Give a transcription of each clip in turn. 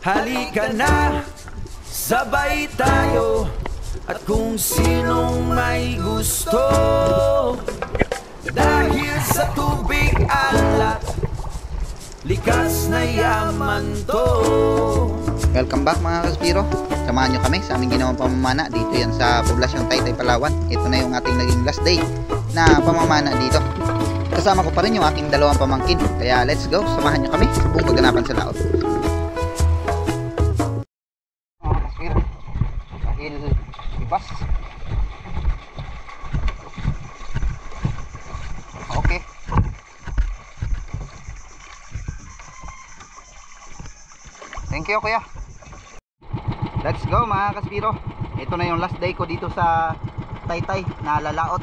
Halika na, sabay tayo. At kung sinong may gusto, dahil sa tubig alat, likas na yaman to. Welcome back mga kaspiro. Samahan nyo kami sa aming ginawang pamamana. Dito yan sa poblasyon Taytay, Palawan. Ito na yung ating naging last day na pamamana dito. Kasama ko pa rin yung aking dalawang pamangkin. Kaya let's go, samahan nyo kami sa buong kaganapan sa laot. Mga kaspiro, dahil ibas. Okay. Thank you kuya. Let's go mga kaspiro. Ito na yung last day ko dito sa Taytay na lalaot.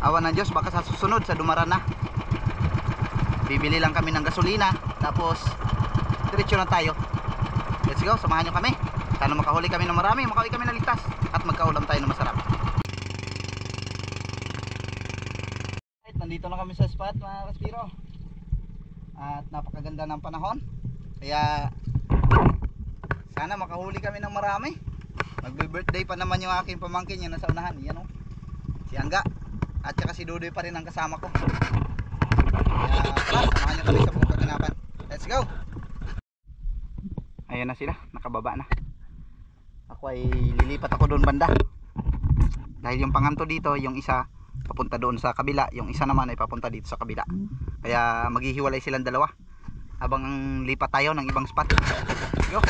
Awan ng Diyos, baka sa susunod sa Dumaran na. Bibili lang kami ng gasolina, tapos diretso na tayo. Let's go, samahan nyo kami. Sana makahuli kami ng marami, makauwi kami na ligtas, at magkaulam tayo ng masarap. Right, nandito na kami sa spot mga kaspiro. At napakaganda ng panahon. Kaya sana makahuli kami ng marami. Magbe-birthday pa naman yung aking pamangkin, yung nasa unahan. Yan o, si Angga. At saka si Dudoy pa rin ang kasama ko. Kaya tara, samahan nyo kami sa buong kaganapan. Let's go! Ayan na sila, nakababa na. Ako ay lilipat ako doon banda. Dahil yung panganto dito, yung isa papunta doon sa kabila, yung isa naman ay papunta dito sa kabila. Kaya maghihiwalay silang dalawa habang lipat tayo ng ibang spot. Let's go!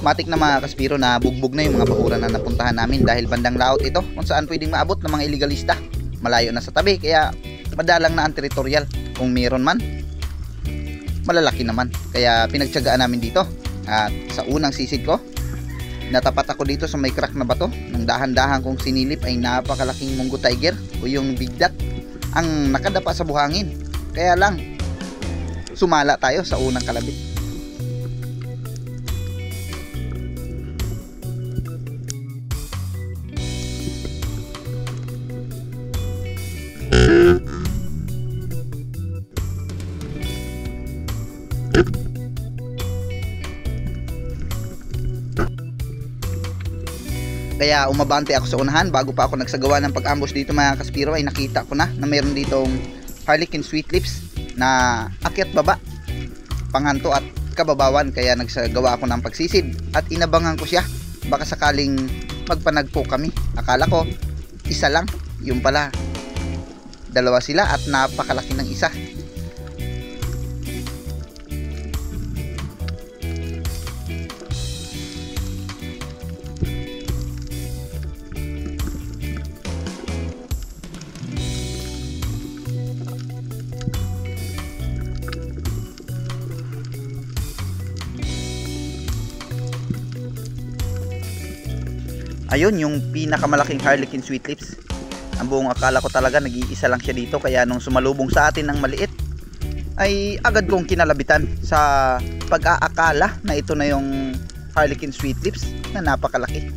Matik na mga kaspiro na bugbog na yung mga bakuran na napuntahan namin dahil bandang laot ito kung saan pwedeng maabot ng mga iligalista. Malayo na sa tabi kaya madalang na ang teritorial. Kung meron man, malalaki naman. Kaya pinagtyagaan namin dito. At sa unang sisid ko, natapat ako dito sa may crack na bato. Nang dahan-dahan kong sinilip ay napakalaking munggo tiger o yung bigdat ang nakadapa sa buhangin. Kaya lang, sumala tayo sa unang kalabit. Kaya umabante ako sa unahan. Bago pa ako nagsagawa ng pag-ambush dito mga kaspiro ay nakita ko na mayroon ditong Harlequin Sweet Lips na akyat baba, panghanto at kababawan. Kaya nagsagawa ako ng pagsisid at inabangan ko siya, baka sakaling magpanagpo kami. Akala ko isa lang, yung pala dalawa sila at napakalaki ng isa. Ayun yung pinakamalaking Harlequin Sweet Lips. Ang buong akala ko talaga nag-iisa lang siya dito, kaya nung sumalubong sa atin ng maliit ay agad kong kinalabitan sa pag-aakala na ito na yung Harlequin Sweet Lips na napakalaki.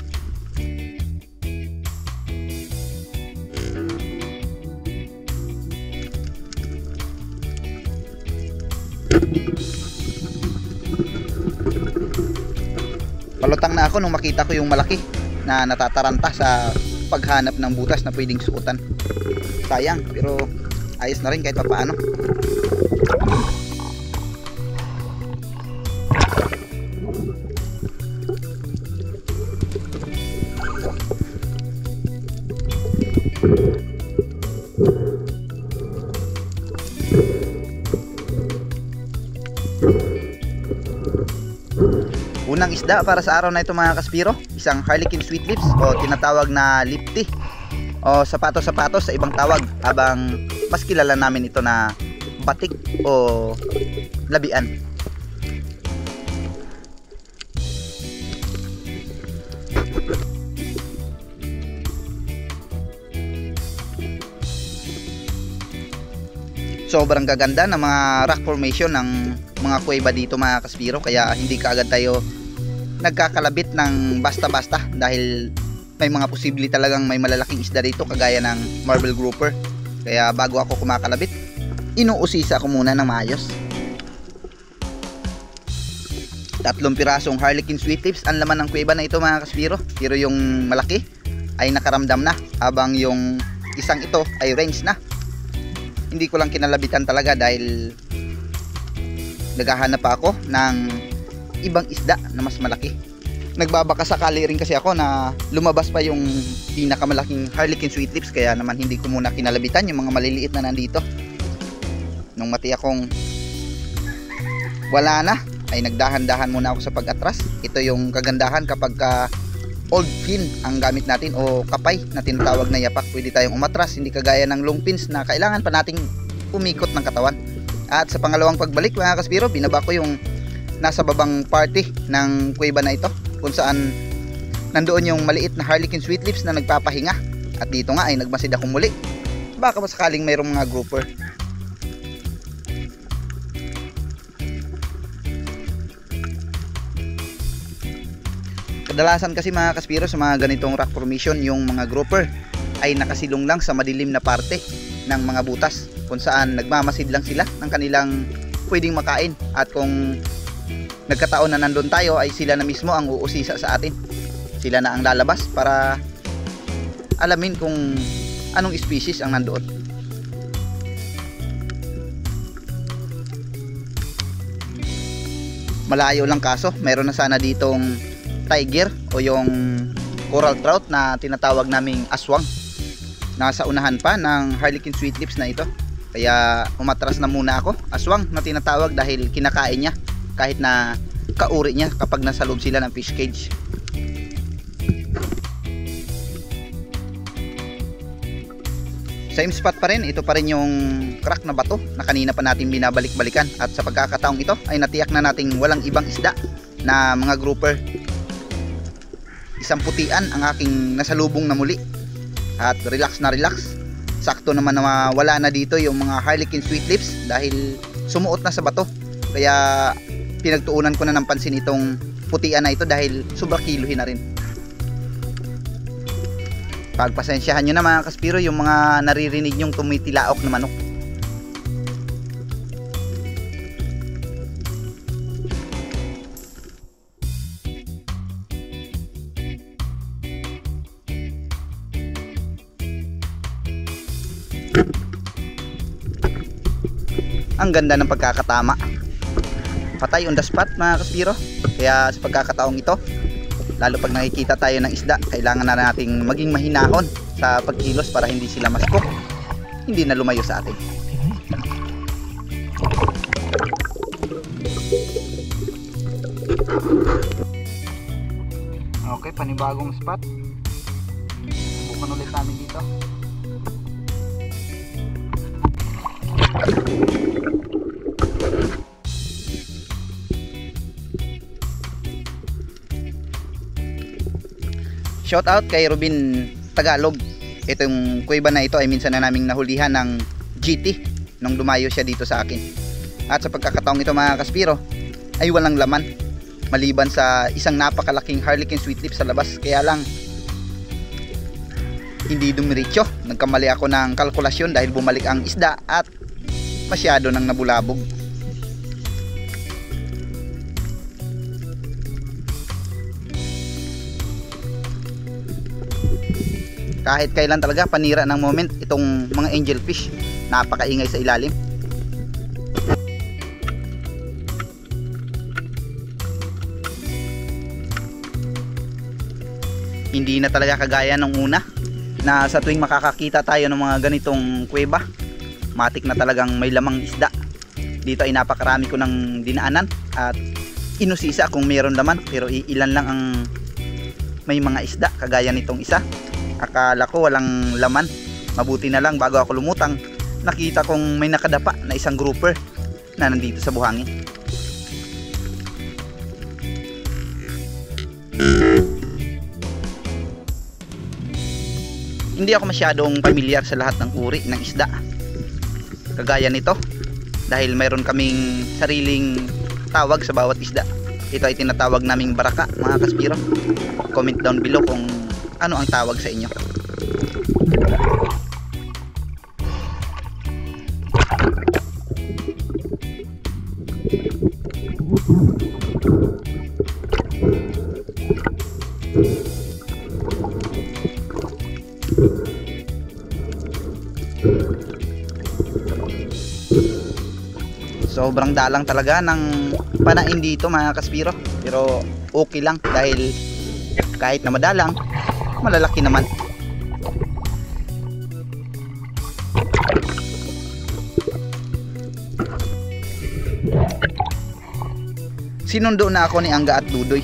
Palutang na ako nung makita ko yung malaki na natataranta sa paghanap ng butas na pwedeng suotan. Sayang, pero ayos na rin kahit papaano. Unang isda para sa araw na ito mga kaspiro, isang Harlequin Sweet Lips o tinatawag na lipti o sapatos-sapatos sa ibang tawag, habang mas kilala namin ito na batik o labian. Sobrang gaganda ng mga rock formation ng mga kuweba dito mga kaspiro, kaya hindi kaagad tayo nagkakalabit ng basta-basta dahil may mga posible talagang may malalaking isda dito kagaya ng marble grouper. Kaya bago ako kumakalabit, inuusisa ko muna ng maayos. 3 pirasong Harlequin Sweet Lips ang laman ng kuweba na ito mga kaspiro. Pero yung malaki ay nakaramdam na, habang yung isang ito ay range na. Hindi ko lang kinalabitan talaga dahil naghahanap pa ako ng ibang isda na mas malaki. Nagbabaka sakali rin kasi ako na lumabas pa yung pinakamalaking Harlequin Sweet Lips, kaya naman hindi ko muna kinalabitan yung mga maliliit na nandito. Nung mati akong wala na, ay nagdahan-dahan muna ako sa pag-atras. Ito yung kagandahan kapag old pin ang gamit natin o kapay na tinatawag na yapak. Pwede tayong umatras, hindi kagaya ng long pins na kailangan pa nating umikot ng katawan. At sa pangalawang pagbalik mga kaspiro, binaba ko yung nasa babang party ng kuweba na ito, kung saan nandoon yung maliit na Harlequin Sweet Lips na nagpapahinga. At dito nga ay nagmasid akong muli, baka masakaling mayroong mga grouper. Kadalasan kasi mga kaspiro sa mga ganitong rock formation, yung mga grouper ay nakasilong lang sa madilim na parte ng mga butas, kung saan nagmamasid lang sila ng kanilang pwedeng makain. At kung nagkataon na nandun tayo, ay sila na mismo ang uusisa sa atin. Sila na ang lalabas para alamin kung anong species ang nandoon. Malayo lang kaso mayroon na sana ditong tiger o yung coral trout na tinatawag naming aswang. Nasa unahan pa ng Harlequin Sweet Lips na ito, kaya umatras na muna ako. Aswang na tinatawag dahil kinakain niya kahit na kauri niya kapag nasa loob sila ng fish cage. Same spot pa rin, ito pa rin yung crack na bato na kanina pa natin binabalik-balikan. At sa pagkakataong ito ay natiyak na nating walang ibang isda na mga grouper. Isang putian ang aking nasalubong na muli. At relax na relax. Sakto naman na wala na dito yung mga Harlequin Sweet Lips dahil sumuot na sa bato. Kaya pinagtuunan ko na ng pansin itong putian na ito dahil sobra kiluhin na rin. Pagpasensyahan nyo na mga kaspiro yung mga naririnig nyong tumitilaok na manok. Ang ganda ng pagkakatama, patay on the spot mga kaspiro. Kaya sa pagkakataong ito, lalo pag nakikita tayo ng isda, kailangan na nating maging mahinahon sa pagkilos para hindi sila maskok, hindi na lumayo sa atin. Okay, panibagong spot. Subukan ulit namin dito. Shout out kay Robin Tagalog. Itong kuweba na ito ay minsan na naming nahulihan ng GT nung lumayo siya dito sa akin. At sa pagkakataong ito mga kaspiro ay walang laman maliban sa isang napakalaking Harlequin Sweet Lips sa labas. Kaya lang hindi dumiretso. Nagkamali ako ng kalkulasyon dahil bumalik ang isda at masyado nang nabulabog. Kahit kailan talaga panira ng moment itong mga angelfish, napakaingay sa ilalim. Hindi na talaga kagaya nung una na sa tuwing makakakita tayo ng mga ganitong kuweba, matik na talagang may lamang isda. Dito ay napakarami ko ng dinaanan at inusisa kung mayroon laman, pero ilan lang ang may mga isda kagaya nitong isa. Akala ko walang laman. Mabuti na lang bago ako lumutang, nakita kong may nakadapa na isang grouper na nandito sa buhangin. Hindi ako masyadong pamilyar sa lahat ng uri ng isda kagaya nito dahil mayroon kaming sariling tawag sa bawat isda. Ito ay tinatawag naming baraka mga kaspiro. Comment down below kung ano ang tawag sa inyo. Sobrang dalang talaga ng panain dito mga kaspiro. Pero okay lang dahil kahit na madalang, malalaki naman. Sinundo na ako ni Angga at Dudoy.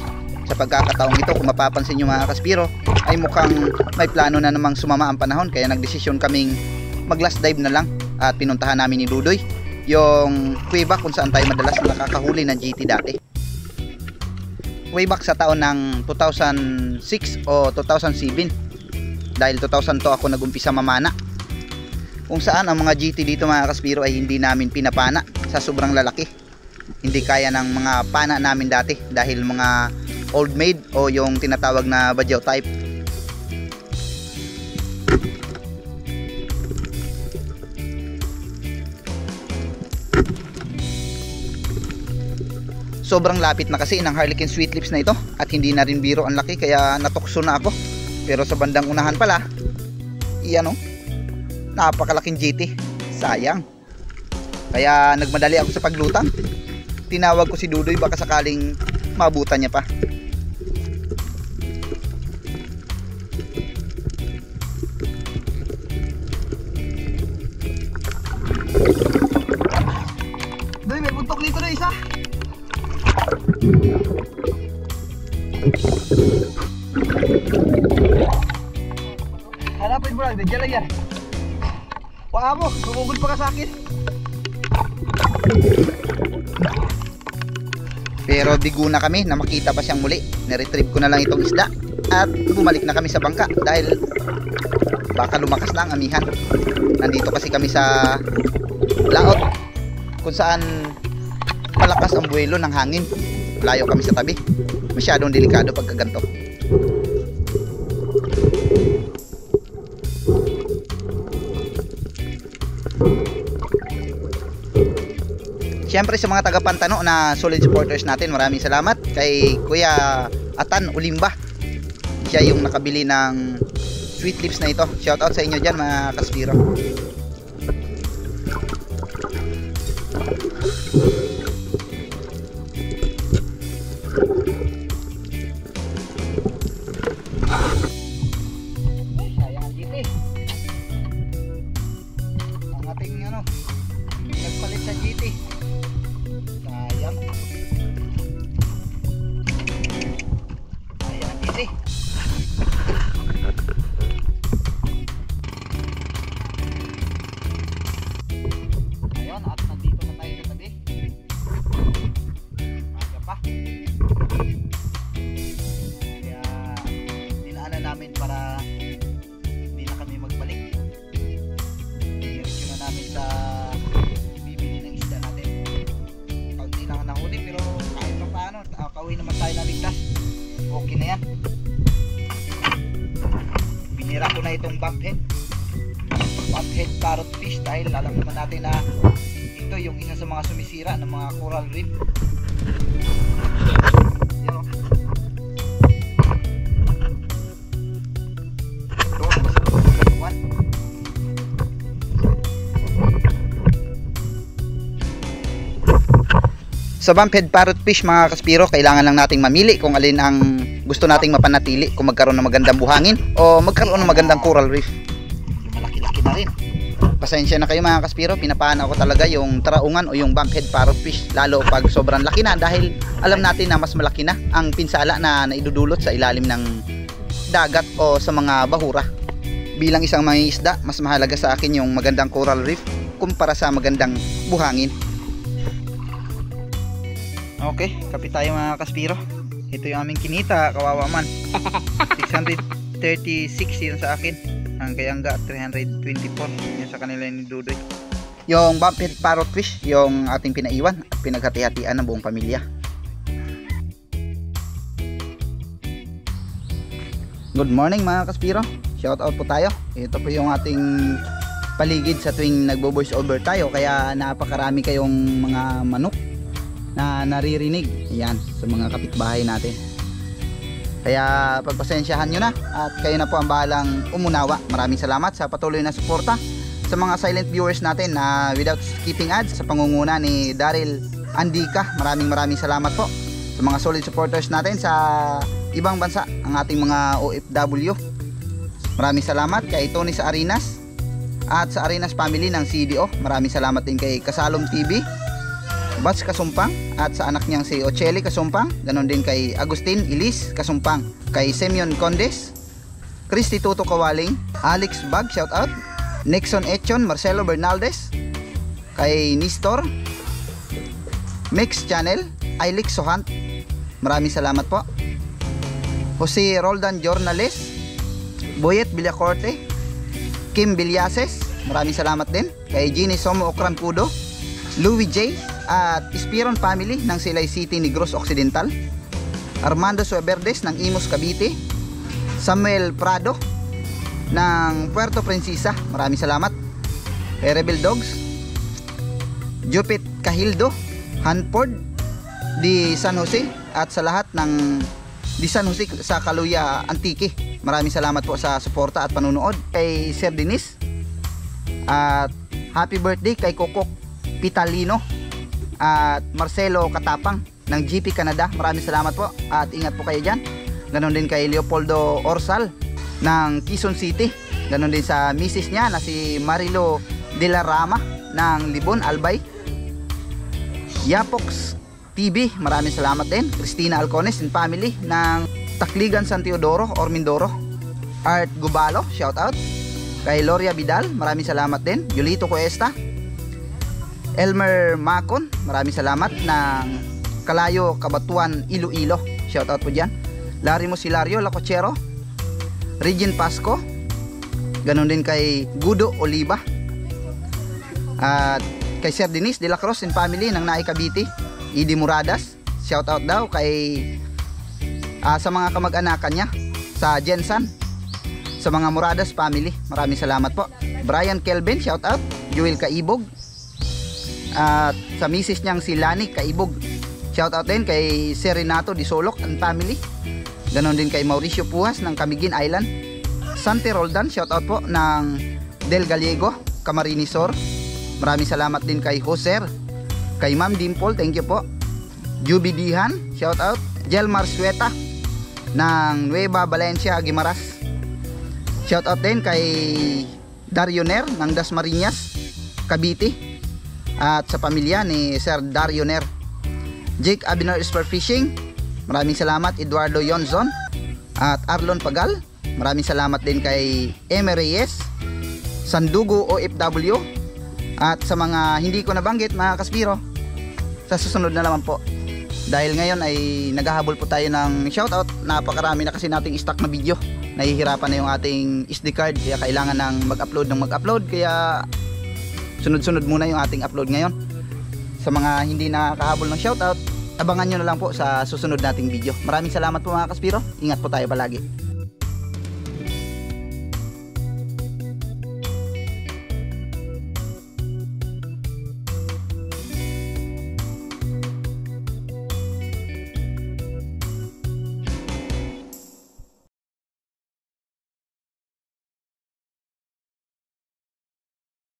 Sa pagkakataong ito, kung mapapansin nyo mga kaspiro, ay mukhang may plano na namang sumama ang panahon. Kaya nagdesisyon kaming mag last dive na lang. At pinuntahan namin ni Dudoy yung kuweba kung saan tayo madalas nakakahuli ng GT dati. Way back sa taon ng 2006 o 2007. Dahil 2002 ako nagumpisa mamana. Kung saan ang mga GT dito mga kaspiro ay hindi namin pinapana sa sobrang lalaki. Hindi kaya ng mga pana namin dati dahil mga old maid o yung tinatawag na badyaw type. Sobrang lapit na kasi ng Harlequin Sweet Lips na ito at hindi na rin biro ang laki kaya natukso na ako. Pero sa bandang unahan pala, iyan o, napakalaking GT. Sayang. Kaya nagmadali ako sa paglutang. Tinawag ko si Dudoy baka sakaling maabutan niya pa. Doy, may buntok dito na isa. Hanapin mo lang, nandiyan lang yan. Paa mo, sumugod pa ka sa akin. Pero digo na kami na makita pa siyang muli. Niretrieve ko na lang itong isda at bumalik na kami sa bangka dahil baka lumakas na ang amihan. Nandito kasi kami sa laot kung saan malakas ang buwelo ng hangin. Layo kami sa tabi. Masyadong delikado pagka ganito. Siyempre sa mga taga-Pantano na solid supporters natin, maraming salamat kay Kuya Atan Ulimba. Siya yung nakabili ng Sweet Lips na ito. Shoutout sa inyo dyan mga kaspiro. Sayang ang GT. Ang ating nagpalit sa GT. Sayang. Sayang GT. Ayun, at nandito na tayo sa tabi. Maga pa. Kaya dinaanan namin para hindi na kami magbalik. Diretso na namin sa bibili ng isda natin. Kaunti lang ang nahuli pero kahit pa paano, nakakauwi naman tayo na ligtas. Okay na yan. Binira ko na itong bumphead parrot fish dahil alam naman natin na ito yung isa sa mga sumisira ng mga coral reef. Yun. Sa bumphead parrot fish mga kaspiro, kailangan lang nating mamili kung alin ang gusto nating mapanatili, kung magkaroon ng magandang buhangin o magkaroon ng magandang coral reef. Yung malaki-laki na rin. Pasensya na kayo mga kaspiro, pinapaan ako talaga yung traungan o yung bumphead parrot fish lalo pag sobrang laki na dahil alam natin na mas malaki na ang pinsala na naidudulot sa ilalim ng dagat o sa mga bahura. Bilang isang mangingisda, mas mahalaga sa akin yung magandang coral reef kumpara sa magandang buhangin. Okay, kapit tayo mga kaspiro. Ito yung aming kinita, kawawa man. 636 yun sa akin. Ang kay Angga 324 yun sa kanila ni Dudoy. Yung bumphead parrot fish, yung ating pinaiwan at pinaghati-hatian ng buong pamilya. Good morning mga kaspiro. Shout out po tayo. Ito po yung ating paligid sa tuwing nagbo-voice over tayo, kaya napakarami kayong mga manok na naririnig. Yan, sa mga kapitbahay natin. Kaya pagpasensyahan nyo na at kayo na po ang bahalang umunawa. Maraming salamat sa patuloy na suporta sa mga silent viewers natin na without skipping ads, sa pangunguna ni Daryl Andika, maraming salamat po. Sa mga solid supporters natin sa ibang bansa, ang ating mga OFW, maraming salamat. Kay Tony sa Arinas at sa Arinas family ng CDO, maraming salamat din kay Kasalom TV, Bats Kasumpang, at sa anak niyang si Ocheli Kasumpang, ganon din kay Agustin Ilis Kasumpang, kay Semyon Condes, Christy Tuto Kawaling, Alex Bag, shout out, Nixon Echon, Marcelo Bernaldez, kay Nistor, Mix Channel, Ailix Sohant, maraming salamat po. Jose Roldan Jornales, Boyet Villacorte, Kim Villases, maraming salamat din. Kay Ginny Somo Okrancudo, Louis J, at Ispiron family ng Silay City, Negros Occidental, Armando Sueverdes ng Imus Cavite, Samuel Prado ng Puerto Princesa, maraming salamat. Kay Rebel Dogs, Jupit Kahildo, Hanford di San Jose, at sa lahat ng di San Jose sa Caluya Antique, maraming salamat po sa suporta at panunood. Kay Sir Dennis, at happy birthday kay Kokok Pitalino at Marcelo Katapang ng GP Canada, maraming salamat po at ingat po kayo dyan. Ganon din kay Leopoldo Orsal ng Quezon City, ganon din sa misis niya na si Marilo de la Rama ng Libon Albay. Yapox TV, maraming salamat din. Cristina Alcones and family ng Takligan San Teodoro or Mindoro. Art Gubalo, shout out. Kay Loria Vidal, maraming salamat din. Yulito Cuesta, Elmer Macon, maraming salamat ng Kalayo, Kabatuan, Iloilo, shout out po dyan. Larry Musilario Lacochero, Regine Pasco, ganon din kay Gudo Oliva, at kay Sir Dennis de la Cruz and family ng Naay Cavite, Idi Muradas, shout out daw kay sa mga kamag-anakan niya sa Jensan, sa mga Muradas family, maraming salamat po. Brian Kelvin, shout out. Joel Kaibog, at sa misis niyang si Lani Kaibog, shout out din kay Sir Renato Di Solok and family, ganon din kay Mauricio Pujas ng Camiguin Island. Sante Roldan, shout out po ng Del Gallego, Camarines Sur, maraming salamat din kay Joser. Kay Ma'am Dimple, thank you po. Juby Dihan, shout out. Jelmar Sueta ng Nueva Valencia, Guimaras, shout out din kay Darioner ng Dasmariñas, Cavite, at sa pamilya ni Sir Darioner. Jake Abinar Spearfishing, maraming salamat. Eduardo Yonzon at Arlon Pagal, maraming salamat din kay Eme Reyes, Sandugo OFW, at sa mga hindi ko nabanggit mga kaspiro, sa susunod na naman po. Dahil ngayon ay naghahabol po tayo ng shoutout, napakarami na kasi nating stock na video, nahihirapan na yung ating SD card, kaya kailangan ng mag-upload, kaya sunod-sunod muna yung ating upload ngayon. Sa mga hindi nakakahabol ng shoutout, abangan nyo na lang po sa susunod nating video. Maraming salamat po mga kaspiro, ingat po tayo palagi.